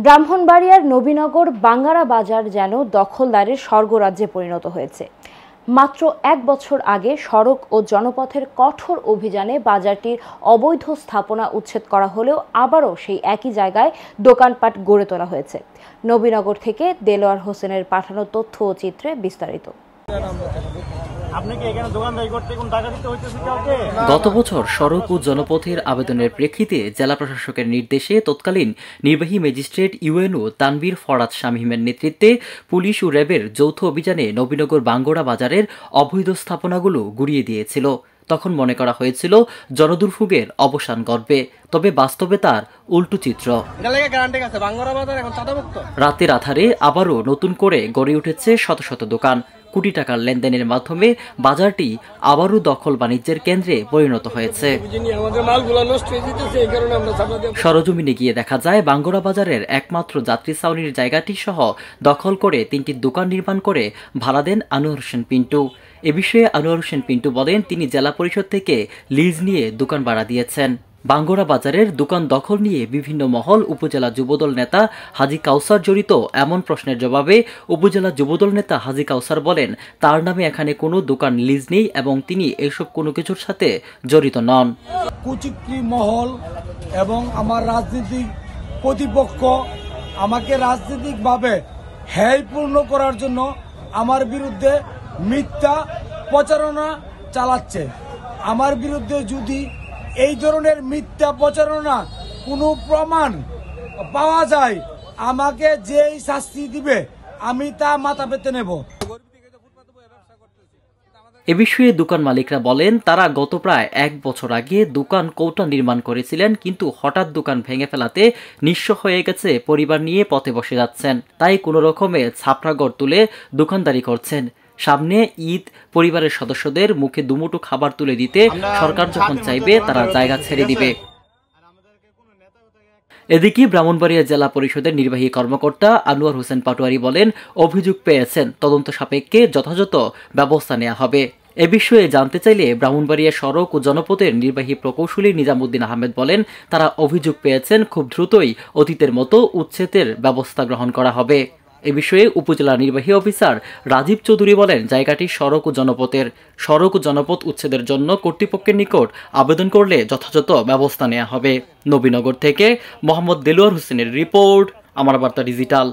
ব্রাহ্মণবাড়িয়ার নবীনগর বাঙ্গারা বাজার যেন দখলদারের স্বর্গরাজ্যে পরিণত হয়েছে। মাত্র এক বছর আগে সড়ক ও জনপথের কঠোর অভিযানে বাজারটির অবৈধ স্থাপনা উচ্ছেদ করা হলেও আবারও সেই একই জায়গায় দোকানপাট গড়ে তোলা হয়েছে। নবীনগর থেকে দেলোয়ার হোসেনের পাঠানো তথ্য ও চিত্রে বিস্তারিত। গত বছর সড়ক ও জনপথের আবেদনের প্রেক্ষিতে জেলা প্রশাসকের নির্দেশে তৎকালীন নির্বাহী ম্যাজিস্ট্রেট ইউএনও তানভীর ফরাদ শামীমের নেতৃত্বে পুলিশ ও র্যাবের যৌথ অভিযানে নবীনগর বাঙ্গরা বাজারের অবৈধ স্থাপনাগুলো গুড়িয়ে দিয়েছিল। তখন মনে করা হয়েছিল জনদুর্ভোগের অবসান ঘটবে, তবে বাস্তবে তার উল্টো চিত্র। রাতের আধারে আবারও নতুন করে গড়ে উঠেছে শত শত দোকান। কোটি টাকার লেনদেনের মাধ্যমে বাজারটি আবারও দখল বাণিজ্যের কেন্দ্রে পরিণত হয়েছে। সরজমিনে গিয়ে দেখা যায় বাঙ্গরা বাজারের একমাত্র যাত্রী ছাউনির জায়গাটি সহ দখল করে 3টি দোকান নির্মাণ করে ভাড়া দেন আনোয়ার হোসেন পিন্টু। এ বিষয়ে আনোয়ার হোসেন পিন্টু বলেন, তিনি জেলা পরিষদ থেকে লিজ নিয়ে দোকান ভাড়া দিয়েছেন। বাঙ্গরা বাজারের দোকান দখল নিয়ে বিভিন্ন মহল উপজেলা যুবদল নেতা হাজী কাউসার জড়িত এমন প্রশ্নের জবাবে উপজেলা যুবদল নেতা হাজী কাউসার বলেন, তার নামে এখানে কোনো দোকান লিজ নেই এবং তিনি এসব কোনো কিছুর সাথে জড়িত নন। কুচিক্রি মহল এবং আমার রাজনৈতিক প্রতিপক্ষ আমাকে রাজনৈতিকভাবে হেয়পূর্ণ করার জন্য আমার বিরুদ্ধে মিথ্যা প্রচারণা চালাচ্ছে। আমার বিরুদ্ধে যদি এই ধরনের মিথ্যা প্রচারণা কোনো প্রমাণ পাওয়া যায়, আমাকে যেই শাস্তি দিবে আমি তা মাথা পেতে নেব। এ বিষয়ে দোকান মালিকরা বলেন, তারা গত প্রায় এক বছর আগে দোকান কৌটা নির্মাণ করেছিলেন, কিন্তু হঠাৎ দোকান ভেঙে ফেলাতে নিঃস্ব হয়ে গেছে, পরিবার নিয়ে পথে বসে যাচ্ছেন। তাই কোনো রকমে ছাপড়াঘর তুলে দোকানদারি করছেন। সামনে ঈদ, পরিবারের সদস্যদের মুখে দুমুঠো খাবার তুলে দিতে সরকার যখন চাইবে তারা জায়গা ছেড়ে দিবে। এদিকে ব্রাহ্মণবাড়িয়া জেলা পরিষদের নির্বাহী কর্মকর্তা আনোয়ার হোসেন পাটোয়ারি বলেন, অভিযোগ পেয়েছেন, তদন্ত সাপেক্ষে যথাযথ ব্যবস্থা নেওয়া হবে। এ বিষয়ে জানতে চাইলে ব্রাহ্মণবাড়িয়া সড়ক ও জনপথের নির্বাহী প্রকৌশলী নিজামুদ্দিন আহমেদ বলেন, তারা অভিযোগ পেয়েছেন, খুব দ্রুতই অতীতের মতো উচ্ছেদের ব্যবস্থা গ্রহণ করা হবে। এ বিষয়ে উপজেলা নির্বাহী অফিসার রাজীব চৌধুরী বলেন, জায়গাটি সড়ক ও জনপথ উচ্ছেদের জন্য কর্তৃপক্ষের নিকট আবেদন করলে যথাযথ ব্যবস্থা নেওয়া হবে। নবীনগর থেকে মোহাম্মদ দেলোয়ার হোসেনের রিপোর্ট, আমার বার্তা ডিজিটাল।